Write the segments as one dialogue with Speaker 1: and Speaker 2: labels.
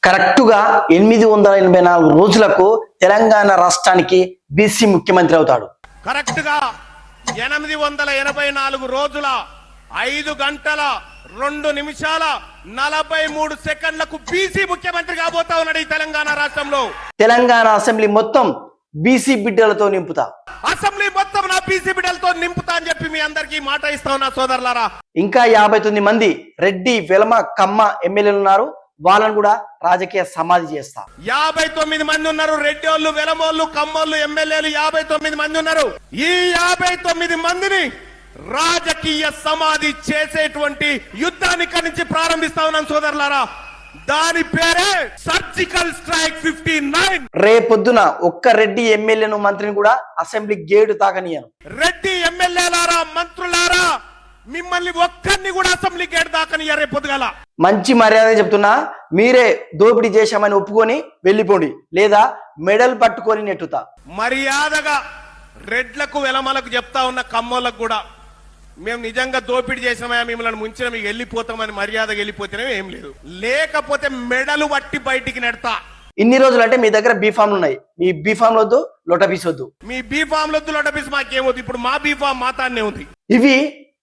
Speaker 1: కరెక్టుగా 884 రోజులకు తెలంగాణ రాష్ట్రానికి బీసీ ముఖ్యమంత్రి అవుతాడు.
Speaker 2: కరెక్టుగా 884 రోజుల 5 గంటల 2 నిమిషాల 43 సెకండ్లకు బీసీ ముఖ్యమంత్రి కాబోతా ఉన్నాడు ఈ తెలంగాణ రాష్ట్రంలో.
Speaker 1: తెలంగాణ అసెంబ్లీ మొత్తం బీసీ బిడ్డలతో నింపుతా,
Speaker 2: అసెంబ్లీ మొత్తం నా బీసీ బిడ్డలతో నింపుతా అని చెప్పి మీ అందరికీ మాట ఇస్తా ఉన్నా సోదరులారా.
Speaker 1: ఇంకా 59 మంది రెడ్డి, వెలమ, కమ్మ ఎమ్మెల్యేలు ఉన్నారు. వాళ్ళను కూడా రాజకీయ సమాధి చేస్తా.
Speaker 2: 59 మంది ఉన్నారు. రెడ్డోళ్ళు, వెలమోళ్ళు, కమ్మోళ్ళు ఎమ్మెల్యేలు 59 మంది ఉన్నారు. ఈ 59 మందిని రాజకీయ సమాధి చేసేటువంటి యుద్ధాన్ని ఇక్కడి నుంచి ప్రారంభిస్తా ఉన్నాం సోదరులారా. దాని పేరే సర్జికల్ స్ట్రైక్ 59.
Speaker 1: రేపొద్దున ఒక్క రెడ్డి ఎమ్మెల్యేను, మంత్రిని కూడా అసెంబ్లీ గేటు తాకనియను.
Speaker 2: రెడ్డి ఎమ్మెల్యేలారా, మంత్రులారా, మిమ్మల్ని ఒక్కరిని కూడా అసెంబ్లీ గేట్ దాకనియ. రేపొద్దుగల
Speaker 1: మంచి మర్యాద చెప్తున్నా, మీరే దోపిడీ చేశామని ఒప్పుకొని వెళ్ళిపోండి, లేదా మెడల్ పట్టుకొని నెట్టుతా.
Speaker 2: మర్యాదగా రెడ్లకు, వెలమలకు చెప్తా ఉన్న కమ్మోళ్ళకు కూడా, మేము నిజంగా దోపిడీ చేసినామా, మిమ్మల్ని ముంచిన మీకు వెళ్ళిపోతామని మర్యాదగా వెళ్ళిపోతేనే ఏం లేదు, లేకపోతే మెడలు పట్టి బయటికి నెడతా.
Speaker 1: ఇన్ని రోజులు అంటే మీ దగ్గర బీఫామ్లు ఉన్నాయి, మీ బీఫామ్ వద్దు, లొటపీస్ వద్దు.
Speaker 2: మీ బీఫామ్ వద్దు, లొటపీస్ మాకేమొద్దు. ఇప్పుడు మా బీఫామ్ మాతాన్నే ఉంది.
Speaker 1: ఇవి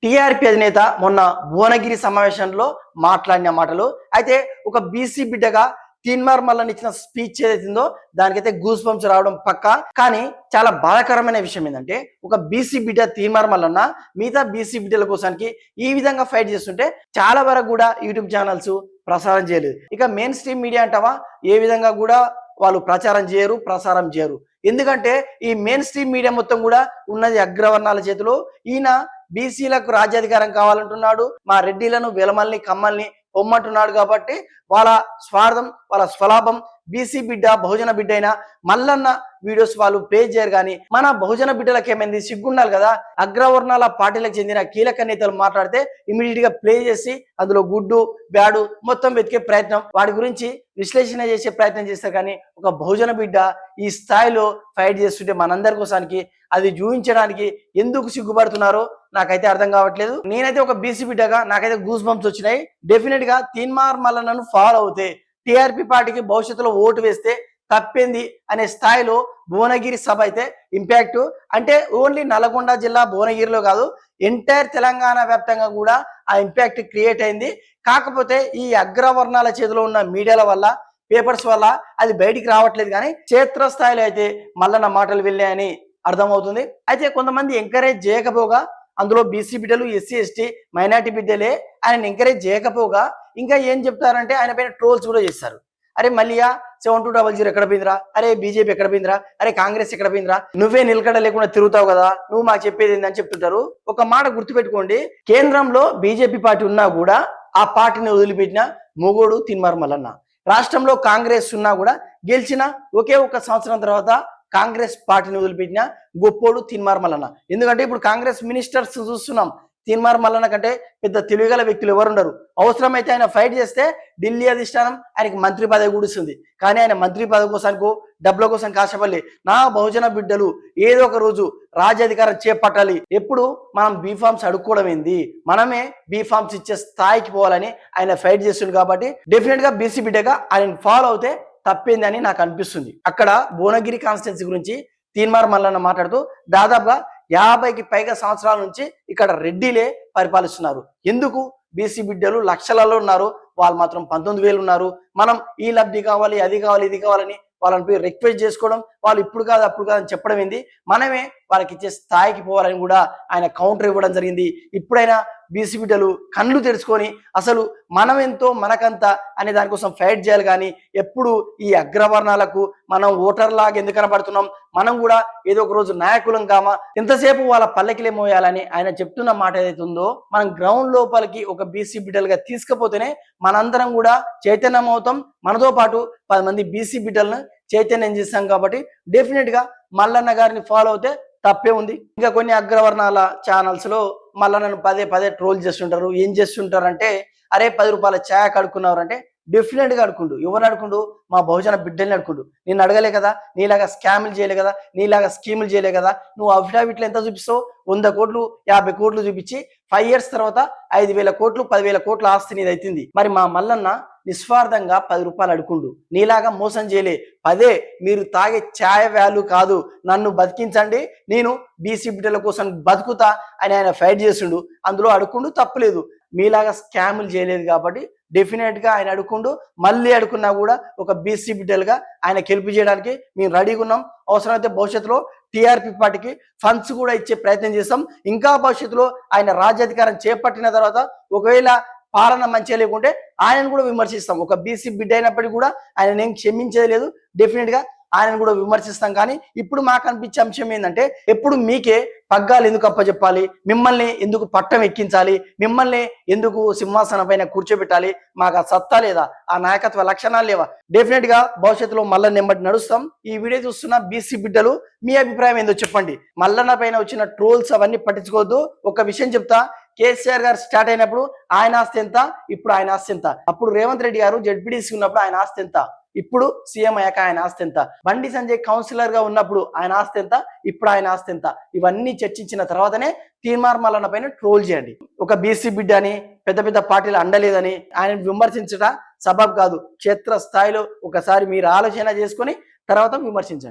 Speaker 1: టీఆర్పీ అధినేత మొన్న భువనగిరి సమావేశంలో మాట్లాడిన మాటలు. అయితే ఒక బీసీ బిడ్డగా తీన్మార్ మల్లన్న ఇచ్చిన స్పీచ్ ఏదైతుందో దానికైతే గూస్ బంప్స్ రావడం పక్క. కానీ చాలా బాధాకరమైన విషయం ఏంటంటే, ఒక బీసీ బిడ్డ తీన్మార్ మల్లన్న మిగతా బీసీ బిడ్డల కోసానికి ఈ విధంగా ఫైట్ చేస్తుంటే చాలా వరకు కూడా యూట్యూబ్ ఛానల్స్ ప్రసారం చేయలేదు. ఇక మెయిన్ స్ట్రీమ్ మీడియా అంటావా, ఏ విధంగా కూడా వాళ్ళు ప్రచారం చేయరు, ప్రసారం చేయరు. ఎందుకంటే ఈ మెయిన్ స్ట్రీమ్ మీడియా మొత్తం కూడా ఉన్నది అగ్రవర్ణాల చేతిలో. ఈయన బీసీలకు రాజ్యాధికారం కావాలంటున్నాడు, మా రెడ్డిలను, వెలమల్ని, కమ్మల్ని పొమ్మంటున్నాడు. కాబట్టి వాళ్ళ స్వార్థం, వాళ్ళ స్వలాభం. బీసీ బిడ్డ, బహుజన బిడ్డ అయినా మల్లన్న వీడియోస్ వాళ్ళు ప్లే చేయరు. కానీ మన బహుజన బిడ్డలకు ఏమైంది, సిగ్గుండాలి కదా. అగ్రవర్ణాల పార్టీలకు చెందిన కీలక నేతలు మాట్లాడితే ఇమీడియట్ గా ప్లే చేసి అందులో గుడ్డు బ్యాడు మొత్తం వెతికే ప్రయత్నం, వాడి గురించి విశ్లేషణ చేసే ప్రయత్నం చేస్తారు. కానీ ఒక బహుజన బిడ్డ ఈ స్థాయిలో ఫైట్ చేస్తుంటే మనందరి కోసానికి అది చూపించడానికి ఎందుకు సిగ్గుపడుతున్నారో నాకైతే అర్థం కావట్లేదు. నేనైతే ఒక బీసీ బిడ్డగా నాకైతే గూస్ బంప్స్ వచ్చినాయి. డెఫినెట్ గా తీన్మార్ మల్లన్నను ఫాలో అవుతే టీఆర్పీ పార్టీకి భవిష్యత్తులో ఓటు వేస్తే తప్పింది అనే స్థాయిలో భువనగిరి సభ అయితే ఇంపాక్ట్. అంటే ఓన్లీ నల్గొండ జిల్లా భువనగిరిలో కాదు, ఎంటైర్ తెలంగాణ వ్యాప్తంగా కూడా ఆ ఇంపాక్ట్ క్రియేట్ అయింది. కాకపోతే ఈ అగ్రవర్ణాల చేతిలో ఉన్న మీడియాల వల్ల, పేపర్స్ వల్ల అది బయటికి రావట్లేదు. కానీ క్షేత్రస్థాయిలో అయితే మల్లన్న మాటలు వెళ్ళాయని అర్థమవుతుంది. అయితే కొంతమంది ఎంకరేజ్ చేయకపోగా, అందులో బీసీ బిడ్డలు, ఎస్సీ ఎస్టీ మైనార్టీ బిడ్డలే ఆయన ఎంకరేజ్ చేయకపోగా ఇంకా ఏం చెప్తారంటే ఆయన పైన ట్రోల్స్ కూడా చేస్తారు. అరే మల్లియా 7200 ఎక్కడ పోయిందిరా, అరే బీజేపీ ఎక్కడ పోయిందిరా, అరే కాంగ్రెస్ ఎక్కడ పోయిందిరా, నువ్వే నిలకడ లేకుండా తిరుగుతావు కదా, నువ్వు మాకు చెప్పేది ఏందని చెప్తుంటారు. ఒక మాట గుర్తుపెట్టుకోండి, కేంద్రంలో బీజేపీ పార్టీ ఉన్నా కూడా ఆ పార్టీని వదిలిపెట్టిన మొగోడు తీన్మార్ మల్లన్న. రాష్ట్రంలో కాంగ్రెస్ ఉన్నా కూడా గెలిచిన ఒకే ఒక సంవత్సరం తర్వాత కాంగ్రెస్ పార్టీని వదిలిపెట్టిన గొప్పోడు తీన్మార్ మల్లన్న. ఎందుకంటే ఇప్పుడు కాంగ్రెస్ మినిస్టర్స్ చూస్తున్నాం, తీన్మార్ మల్లన్న కంటే పెద్ద తెలివిగల వ్యక్తులు ఎవరుండరు. అవసరమైతే ఆయన ఫైట్ చేస్తే ఢిల్లీ అధిష్టానం ఆయనకి మంత్రి పదవి కూడిస్తుంది. కానీ ఆయన మంత్రి పదవి కోసానికో డబ్బుల కోసం కాశపల్లి నా బహుజన బిడ్డలు ఏదో ఒక రోజు రాజ్యాధికారం చేపట్టాలి. ఎప్పుడు మనం బీఫామ్స్ అడుక్కోవడం ఏంది, మనమే బీఫామ్స్ ఇచ్చే స్థాయికి పోవాలని ఆయన ఫైట్ చేస్తుంది. కాబట్టి డెఫినెట్ గా బీసీ బిడ్డగా ఆయన ఫాలో అవుతే తప్పిందని నాకు అనిపిస్తుంది. అక్కడ భువనగిరి కాన్స్టిట్యున్సీ గురించి తీన్మార్ మల్లన్న మాట్లాడుతూ దాదాపుగా 50కి పైగా సంవత్సరాల నుంచి ఇక్కడ రెడ్డిలే పరిపాలిస్తున్నారు. ఎందుకు బీసీ బిడ్డలు లక్షలలో ఉన్నారు, వాళ్ళు మాత్రం 19,000 ఉన్నారు. మనం ఈ లబ్ధి కావాలి, అది కావాలి, ఇది కావాలని వాళ్ళని పోయి రిక్వెస్ట్ చేసుకోవడం, వాళ్ళు ఇప్పుడు కాదు అప్పుడు కాదని చెప్పడం ఏంది, మనమే వాళ్ళకి ఇచ్చే స్థాయికి పోవాలని కూడా ఆయన కౌంటర్ ఇవ్వడం జరిగింది. ఇప్పుడైనా బీసీ బిడ్డలు కళ్ళు తెరుచుకొని అసలు మనం ఎంతో మనకంత అనే దానికోసం ఫైట్ చేయాలి. కానీ ఎప్పుడు ఈ అగ్రవర్ణాలకు మనం ఓటర్లాగా ఎందుకు కనబడుతున్నాం, మనం కూడా ఏదో ఒక రోజు నాయకులం కామా, ఎంతసేపు వాళ్ళ పల్లకిలే మోయాలని ఆయన చెప్తున్న మాట ఏదైతే ఉందో, మనం గ్రౌండ్ లోపలికి ఒక బీసీ బిడ్డలుగా తీసుకుపోతేనే మనందరం కూడా చైతన్యం అవుతాం. మనతో పాటు 10 మంది బీసీ బిడ్డలను చైతన్యం చేస్తాం. కాబట్టి డెఫినెట్ గా మల్లన్న గారిని ఫాలో అవుతే తప్పే ఉంది. ఇంకా కొన్ని అగ్రవర్ణాల ఛానల్స్ లో మల్లన్నను పదే పదే ట్రోల్ చేస్తుంటారు. ఏం చేస్తుంటారంటే, అరే 10 రూపాయల ఛాయ కడుక్కున్నారంటే డెఫినెట్ గా అడుకుండు. ఎవరు అడుకుండు? మా బహుజన బిడ్డల్ని అడుకుండు. నేను అడగలే కదా, నీలాగా స్కాములు చేయలే కదా, నీలాగా స్కీములు చేయలే కదా. నువ్వు అఫిడావిట్లు ఎంత చూపిస్తావు? 100 కోట్లు 50 కోట్లు చూపించి 5 years తర్వాత 5,000 కోట్లు 10,000 కోట్ల ఆస్తి నీది అవుతుంది. మరి మా మల్లన్న నిస్వార్థంగా 10 రూపాయలు అడుకుండు. నీలాగా మోసం చేయలే. పదే మీరు తాగే ఛాయ్ వాల్యూ కాదు, నన్ను బతికించండి, నేను బీసీ బిడ్డల కోసం బతుకుతా అని ఆయన ఫైట్ చేసిండు. అందులో అడుకుండు, తప్పులేదు. మీలాగా స్కాములు చేయలేదు కాబట్టి డెఫినెట్ గా ఆయన అడుకుండు. మళ్ళీ అడుకున్నా కూడా ఒక బీసీ బిడ్డలుగా ఆయన గెలుపు చేయడానికి మేము రెడీగా ఉన్నాం. అవసరమైతే భవిష్యత్తులో టీఆర్పీ పార్టీకి ఫండ్స్ కూడా ఇచ్చే ప్రయత్నం చేస్తాం. ఇంకా భవిష్యత్తులో ఆయన రాజ్యాధికారం చేపట్టిన తర్వాత ఒకవేళ పాలన మంచిగా లేకుంటే ఆయనను కూడా విమర్శిస్తాం. ఒక బీసీ బిడ్డ అయినప్పటికీ కూడా ఆయన నేను క్షమించేది లేదు. డెఫినెట్ గా ఆయనను కూడా విమర్శిస్తాం. కానీ ఇప్పుడు మాకు అనిపించే అంశం ఏంటంటే, ఎప్పుడు మీకే పగ్గాలు ఎందుకు అప్పచెప్పాలి, మిమ్మల్ని ఎందుకు పట్టం ఎక్కించాలి, మిమ్మల్ని ఎందుకు సింహాసనం పైన కూర్చోబెట్టాలి, మాకు ఆ సత్తా లేదా, ఆ నాయకత్వ లక్షణాలు లేవా? డెఫినెట్ గా భవిష్యత్తులో మల్లన్న నెంబటి నడుస్తాం. ఈ వీడియో చూస్తున్న బీసీ బిడ్డలు మీ అభిప్రాయం ఏందో చెప్పండి. మల్లన్న పైన వచ్చిన ట్రోల్స్ అవన్నీ పట్టించుకోవద్దు. ఒక విషయం చెప్తా, కేసీఆర్ గారు స్టార్ట్ అయినప్పుడు ఆయన ఆస్తి ఎంత, ఇప్పుడు ఆయన ఆస్తి ఎంత? అప్పుడు రేవంత్ రెడ్డి గారు జడ్పీటీసీ ఉన్నప్పుడు ఆయన ఆస్తి ఎంత, ఇప్పుడు సీఎం అయ్యాక ఆయన ఆస్తి ఎంత? బండి సంజయ్ కౌన్సిలర్ గా ఉన్నప్పుడు ఆయన ఆస్తి ఎంత, ఇప్పుడు ఆయన ఆస్తి ఎంత? ఇవన్నీ చర్చించిన తర్వాతనే తీన్మార్ మల్లన్న పైన ట్రోల్ చేయండి. ఒక బీసీ బిడ్డ అని పెద్ద పెద్ద పార్టీలు అండలేదని ఆయన విమర్శించట సబబ్ కాదు. క్షేత్ర స్థాయిలో ఒకసారి మీరు ఆలోచన చేసుకొని తర్వాత విమర్శించండి.